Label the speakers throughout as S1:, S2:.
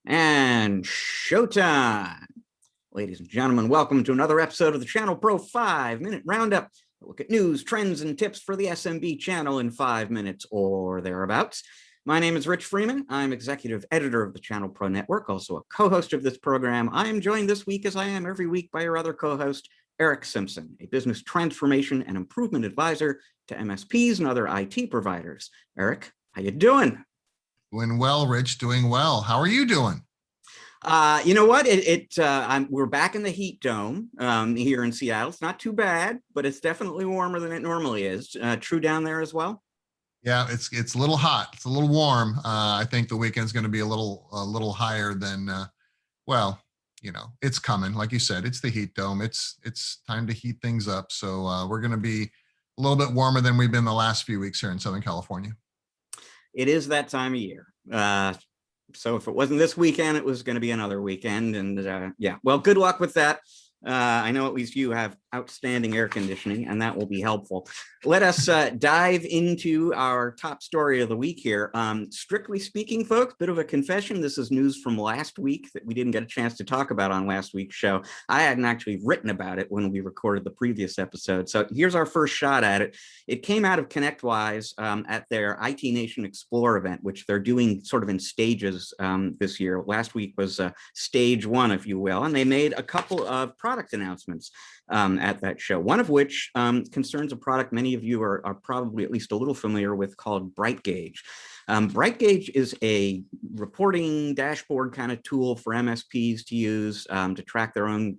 S1: And showtime. Ladies and gentlemen, welcome to another episode of the ChannelPro 5-Minute Roundup. A look at news, trends, and tips for the SMB channel in 5 minutes or thereabouts. My name is Rich Freeman. I'm executive editor of the ChannelPro Network, also a co-host of this program. I am joined this week, as I am every week, by your other co-host, Eric Simpson, a business transformation and improvement advisor to MSPs and other IT providers. Eric, how you doing?
S2: Doing well, Rich, doing well. How are you doing?
S1: You know what? We're back in the heat dome here in Seattle. It's not too bad, but it's definitely warmer than it normally is. True down there as well?
S2: Yeah, it's a little hot. It's a little warm. I think the weekend's going to be a little higher than, well, it's coming. Like you said, it's the heat dome. It's time to heat things up. So we're going to be a little bit warmer than we've been the last few weeks here in Southern California.
S1: It is that time of year. So if it wasn't this weekend, it was going to be another weekend. And yeah, well, good luck with that. I know at least you have outstanding air conditioning, and that will be helpful. Let us dive into our top story of the week here. Strictly speaking, folks, bit of a confession. This is news from last week that we didn't get a chance to talk about on last week's show. I hadn't actually written about it when we recorded the previous episode. So here's our first shot at it. It came out of ConnectWise at their IT Nation Explore event, which they're doing sort of in stages this year. Last week was stage one, if you will, and they made a couple of product announcements at that show, one of which concerns a product many of you are probably at least a little familiar with called Brightgage. Brightgage is a reporting dashboard kind of tool for MSPs to use to track their own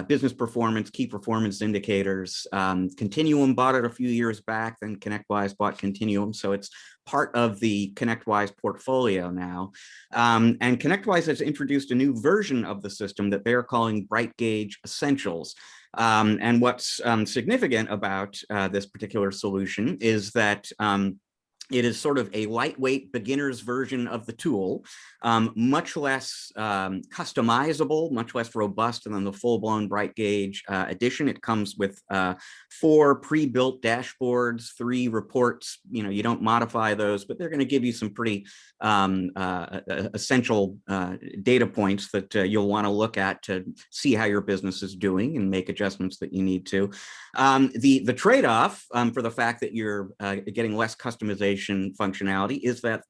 S1: business performance, key performance indicators. Continuum bought it a few years back, then ConnectWise bought Continuum, so it's part of the ConnectWise portfolio now. And ConnectWise has introduced a new version of the system that they're calling Brightgage Essentials. And what's significant about this particular solution is that it is sort of a lightweight beginner's version of the tool, much less customizable, much less robust than the full-blown Brightgage edition. It comes with 4 pre-built dashboards, 3 reports. You don't modify those, but they're going to give you some pretty essential data points that you'll want to look at to see how your business is doing and make adjustments that you need to. The trade-off for the fact that you're getting less customization functionality is that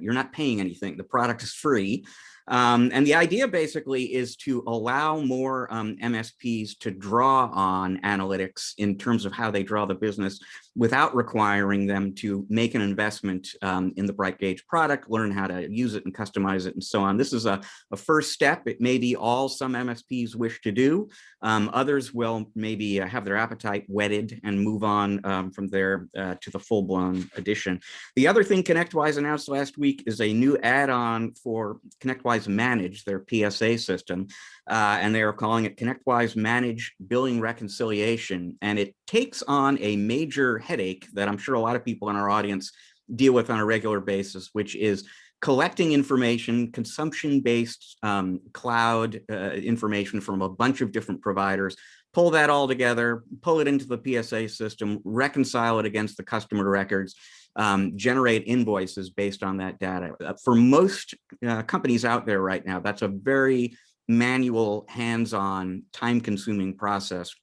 S1: you're not paying anything. The product is free. And the idea basically is to allow more MSPs to draw on analytics in terms of how they draw the business without requiring them to make an investment in the Brightgage product, learn how to use it and customize it and so on. This is a first step. It may be all some MSPs wish to do. Others will maybe have their appetite whetted and move on from there to the full-blown edition. The other thing ConnectWise announced last week is a new add-on for ConnectWise Manage, their PSA system, and they are calling it ConnectWise Manage Billing Reconciliation. And it takes on a major headache that I'm sure a lot of people in our audience deal with on a regular basis, which is collecting information, consumption-based cloud information from a bunch of different providers, pull that all together, pull it into the PSA system, reconcile it against the customer records, generate invoices based on that data. For most companies out there right now, that's a very manual, hands-on, time-consuming process.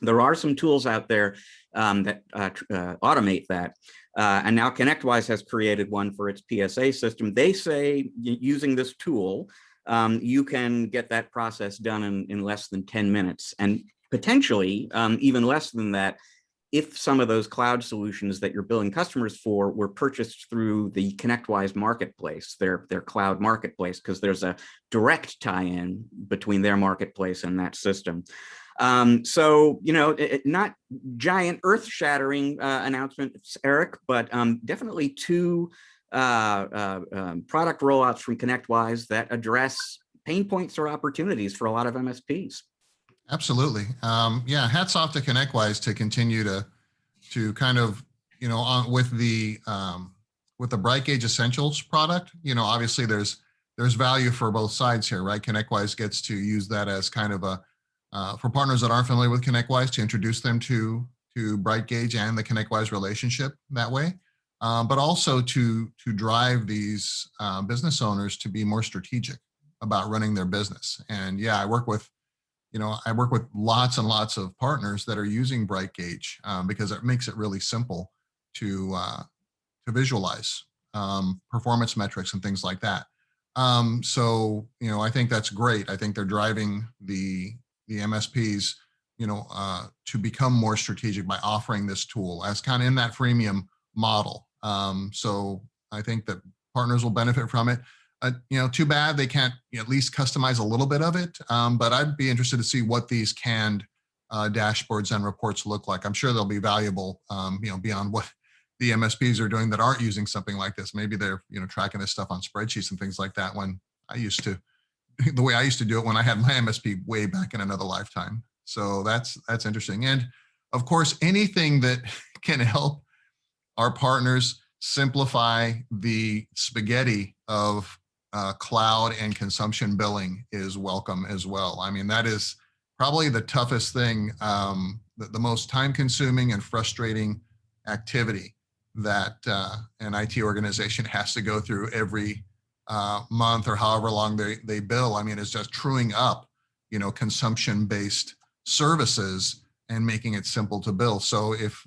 S1: There are some tools out there that automate that. And now ConnectWise has created one for its PSA system. They say using this tool, you can get that process done in less than 10 minutes, and potentially even less than that if some of those cloud solutions that you're billing customers for were purchased through the ConnectWise marketplace, their cloud marketplace, because there's a direct tie-in between their marketplace and that system. So, not giant earth-shattering announcements, Eric, but definitely 2 product rollouts from ConnectWise that address pain points or opportunities for a lot of MSPs.
S2: Absolutely. Yeah, hats off to ConnectWise to continue to kind of, on with the Brightgage Essentials product. Obviously there's value for both sides here, right? ConnectWise gets to use that as kind of for partners that aren't familiar with ConnectWise to introduce them to Brightgage and the ConnectWise relationship that way. but also to drive these business owners to be more strategic about running their business. And yeah, I work with lots and lots of partners that are using Brightgage because it makes it really simple to visualize performance metrics and things like that. So, I think that's great. I think they're driving the MSPs, to become more strategic by offering this tool as kind of in that freemium model. So I think that partners will benefit from it. Too bad they can't at least customize a little bit of it. But I'd be interested to see what these canned dashboards and reports look like. I'm sure they'll be valuable, beyond what the MSPs are doing that aren't using something like this. Maybe they're, tracking this stuff on spreadsheets and things like that when the way I used to do it when I had my MSP way back in another lifetime. So that's interesting. And of course, anything that can help our partners simplify the spaghetti of cloud and consumption billing is welcome as well. I mean, that is probably the toughest thing, the most time-consuming and frustrating activity that an IT organization has to go through every month or however long they bill. I mean, it's just truing up, consumption-based services and making it simple to bill. So if,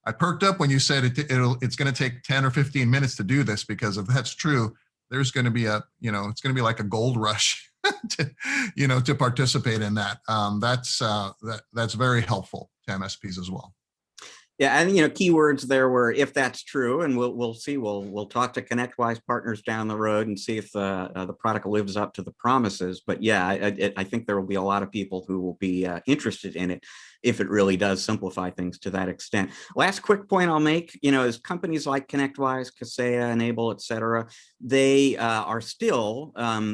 S2: I perked up when you said it's going to take 10 or 15 minutes to do this, because if that's true, there's going to be it's going to be like a gold rush to participate in that. That's very helpful to MSPs as well.
S1: Yeah, and keywords there were if that's true, and we'll see. We'll talk to ConnectWise partners down the road and see if the product lives up to the promises. But yeah, I think there will be a lot of people who will be interested in it if it really does simplify things to that extent. Last quick point I'll make, is companies like ConnectWise, Kaseya, Enable, et cetera, they are still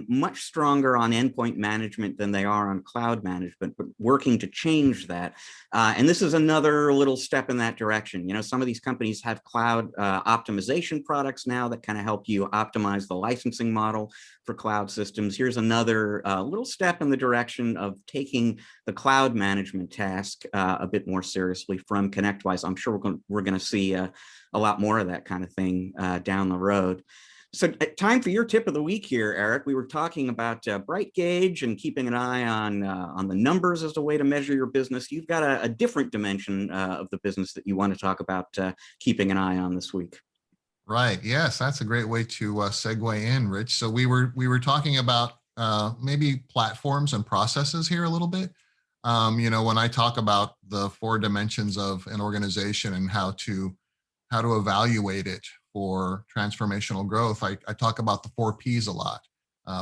S1: much stronger on endpoint management than they are on cloud management, but working to change that. And this is another little step in that direction. Some of these companies have cloud optimization products now that kind of help you optimize the licensing model for cloud systems. Here's another little step in the direction of taking the cloud management task a bit more seriously from ConnectWise. I'm sure we're going to see a lot more of that kind of thing down the road. So time for your tip of the week here, Eric. We were talking about Brightgage and keeping an eye on the numbers as a way to measure your business. You've got a different dimension of the business that you want to talk about keeping an eye on this week.
S2: Right. Yes, that's a great way to segue in, Rich. So we were talking about maybe platforms and processes here a little bit. When I talk about the 4 dimensions of an organization and how to evaluate it for transformational growth, I talk about the 4 Ps a lot: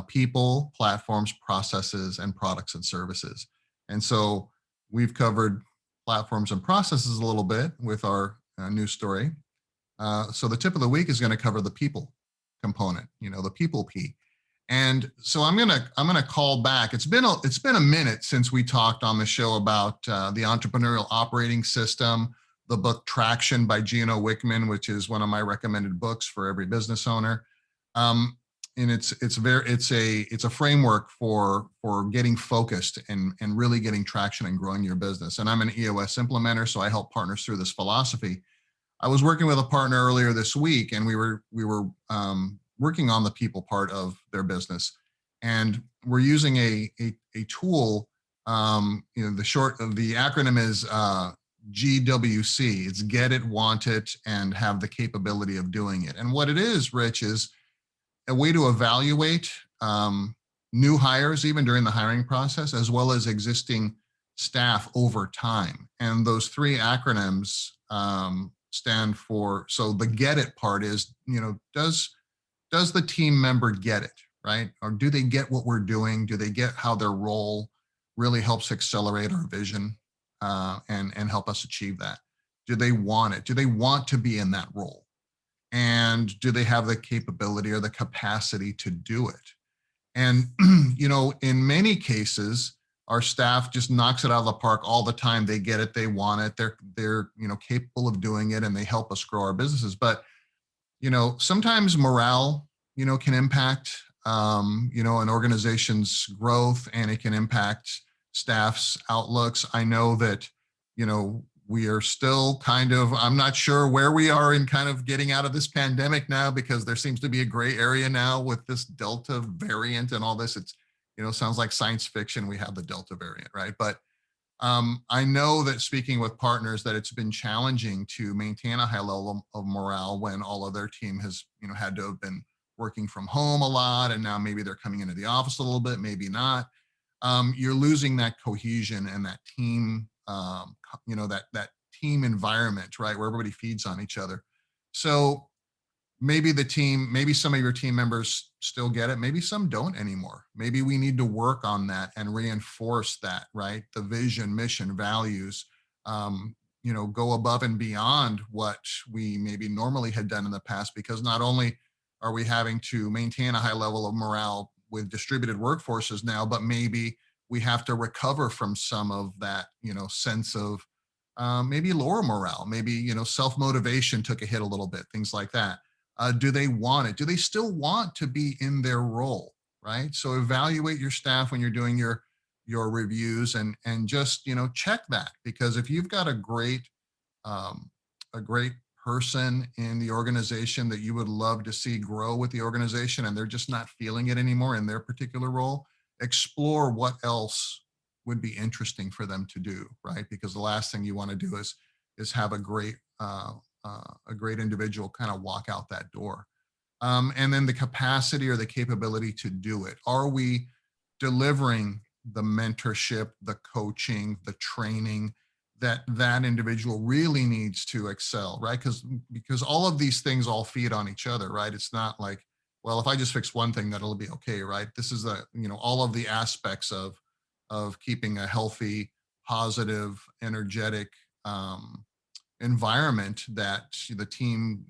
S2: people, platforms, processes, and products and services. And so we've covered platforms and processes a little bit with our news story. So the tip of the week is going to cover the people component, the people P. And so I'm gonna call back. It's been a minute since we talked on the show about the entrepreneurial operating system, the book Traction by Gino Wickman, which is one of my recommended books for every business owner. And it's a framework for getting focused and really getting traction and growing your business. And I'm an EOS implementer, so I help partners through this philosophy. I was working with a partner earlier this week, and we were working on the people part of their business, and we're using a tool. The acronym is GWC. It's get it, want it, and have the capability of doing it. And what it is, Rich, is a way to evaluate new hires, even during the hiring process, as well as existing staff over time. And those 3 acronyms stand for, so the get it part is, does the team member get it, right? Or do they get what we're doing? Do they get how their role really helps accelerate our vision and help us achieve that? Do they want it? Do they want to be in that role? And do they have the capability or the capacity to do it? And, in many cases, our staff just knocks it out of the park all the time. They get it, they want it, they're capable of doing it, and they help us grow our businesses. But sometimes morale, can impact, an organization's growth, and it can impact staff's outlooks. I know that, we are still kind of, I'm not sure where we are in kind of getting out of this pandemic now, because there seems to be a gray area now with this Delta variant and all this. It's, sounds like science fiction. We have the Delta variant, right? But I know that speaking with partners that it's been challenging to maintain a high level of morale when all of their team has, had to have been working from home a lot, and now maybe they're coming into the office a little bit, maybe not. You're losing that cohesion and that team, that team environment, right, where everybody feeds on each other. So maybe some of your team members still get it, maybe some don't anymore. Maybe we need to work on that and reinforce that, right? The vision, mission, values, go above and beyond what we maybe normally had done in the past, because not only are we having to maintain a high level of morale with distributed workforces now, but maybe we have to recover from some of that, sense of maybe lower morale, maybe, self-motivation took a hit a little bit, things like that. Do they want it? Do they still want to be in their role, right? So evaluate your staff when you're doing your reviews, and just, check that, because if you've got a great person in the organization that you would love to see grow with the organization, and they're just not feeling it anymore in their particular role, explore what else would be interesting for them to do, right? Because the last thing you want to do is have a great individual kind of walk out that door. And then the capacity or the capability to do it. Are we delivering the mentorship, the coaching, the training that individual really needs to excel, right? Because all of these things all feed on each other, right? It's not like, well, if I just fix one thing, that'll be okay, right? This is all of the aspects of keeping a healthy, positive, energetic environment that the team,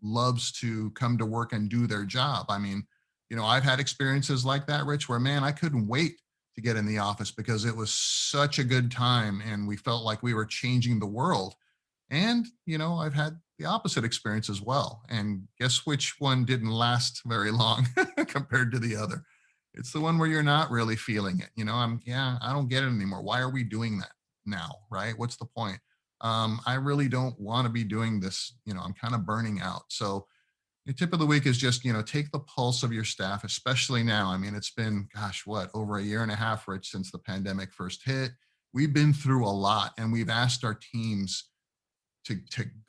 S2: loves to come to work and do their job. I mean, I've had experiences like that, Rich, where, man, I couldn't wait to get in the office because it was such a good time and we felt like we were changing the world. And, I've had the opposite experience as well. And guess which one didn't last very long compared to the other? It's the one where you're not really feeling it. I don't get it anymore. Why are we doing that now, right? What's the point? I really don't want to be doing this. I'm kind of burning out. So the tip of the week is just, take the pulse of your staff, especially now. I mean, it's been, over a year and a half, Rich, since the pandemic first hit. We've been through a lot, and we've asked our teams to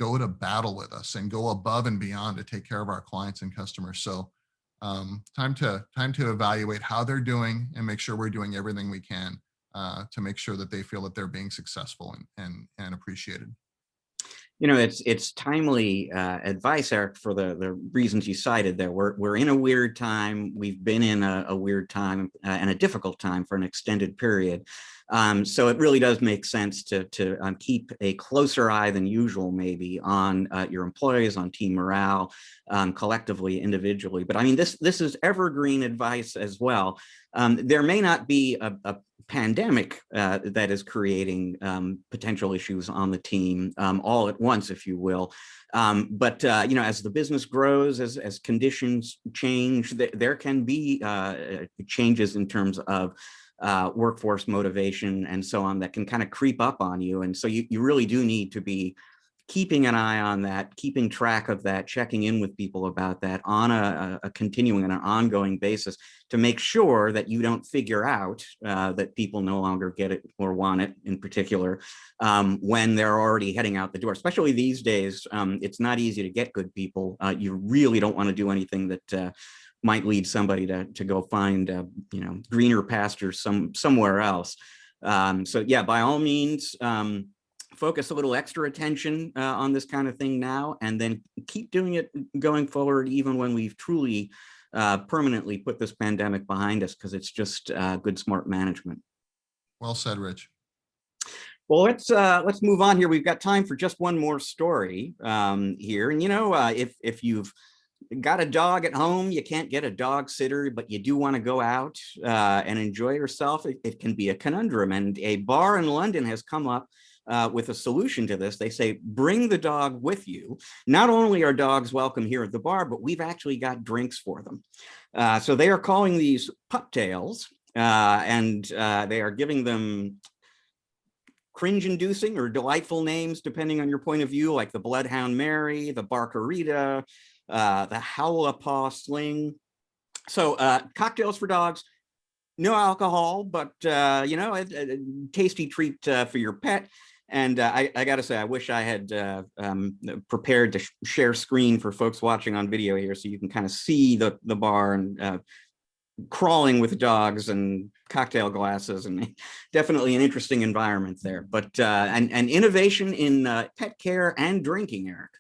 S2: go to battle with us and go above and beyond to take care of our clients and customers. So time to evaluate how they're doing and make sure we're doing everything we can to make sure that they feel that they're being successful and appreciated.
S1: It's timely advice, Eric, for the reasons you cited there. We're in a weird time. We've been in a weird time and a difficult time for an extended period. So it really does make sense to keep a closer eye than usual, maybe, on your employees, on team morale, collectively, individually. But I mean, this is evergreen advice as well. There may not be a pandemic that is creating potential issues on the team all at once, if you will. But as the business grows, as conditions change, there can be changes in terms of workforce motivation and so on that can kind of creep up on you. And so you really do need to be keeping an eye on that, keeping track of that, checking in with people about that on a continuing and an ongoing basis to make sure that you don't figure out that people no longer get it or want it in particular when they're already heading out the door. Especially these days, it's not easy to get good people. You really don't want to do anything that might lead somebody to go find greener pastures somewhere else. So yeah, by all means, focus a little extra attention on this kind of thing now, and then keep doing it going forward, even when we've truly permanently put this pandemic behind us, because it's just good, smart management.
S2: Well said, Rich.
S1: Well, let's move on here. We've got time for just one more story here. And if you've got a dog at home, you can't get a dog sitter, but you do want to go out and enjoy yourself, it can be a conundrum. And a bar in London has come up with a solution to this. They say, bring the dog with you. Not only are dogs welcome here at the bar, but we've actually got drinks for them. So they are calling these puptails, and they are giving them cringe-inducing or delightful names, depending on your point of view, like the Bloodhound Mary, the Barkerita, the Howlapaw Sling. So cocktails for dogs, no alcohol, but a tasty treat for your pet. And I got to say, I wish I had prepared to share screen for folks watching on video here, so you can kind of see the bar and crawling with dogs and cocktail glasses, and definitely an interesting environment there. But and innovation in pet care and drinking, Eric.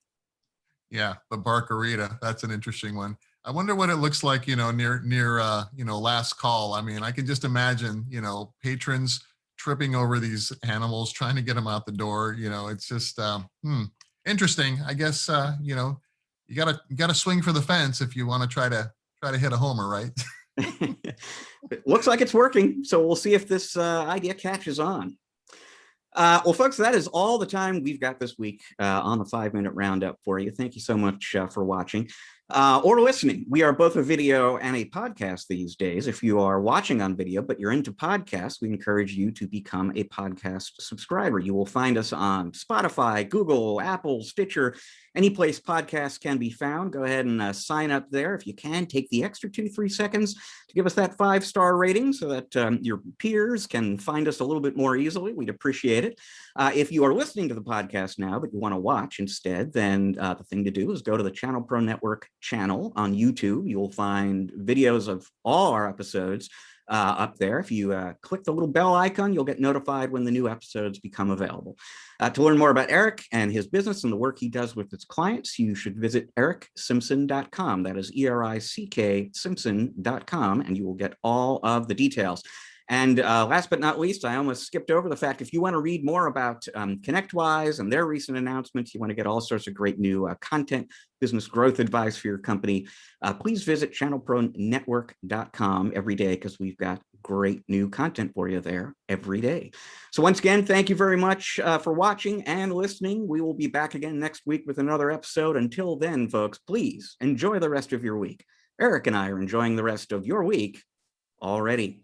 S2: Yeah, the Barkerita. That's an interesting one. I wonder what it looks like, near last call. I mean, I can just imagine, patrons tripping over these animals, trying to get them out the door. It's just interesting. I guess you gotta swing for the fence if you want to try to hit a homer, right?
S1: It looks like it's working, so we'll see if this idea catches on. Well, folks, that is all the time we've got this week on the 5-minute roundup for you. Thank you so much for watching or listening. We are both a video and a podcast these days. If you are watching on video, but you're into podcasts, we encourage you to become a podcast subscriber. You will find us on Spotify, Google, Apple, Stitcher, any place podcasts can be found. Go ahead and sign up there. If you can, take the extra 2-3 seconds to give us that 5-star rating so that your peers can find us a little bit more easily. We'd appreciate it. If you are listening to the podcast now, but you want to watch instead, then the thing to do is go to the ChannelPro Network channel on YouTube. You'll find videos of all our episodes up there. If you click the little bell icon, you'll get notified when the new episodes become available. To learn more about Eric and his business and the work he does with his clients, you should visit ericksimpson.com. That is ERICK Simpson.com, and you will get all of the details. And last but not least, I almost skipped over the fact, if you want to read more about ConnectWise and their recent announcements, you want to get all sorts of great new content, business growth advice for your company, please visit ChannelProNetwork.com every day, because we've got great new content for you there every day. So once again, thank you very much for watching and listening. We will be back again next week with another episode. Until then, folks, please enjoy the rest of your week. Eric and I are enjoying the rest of your week already.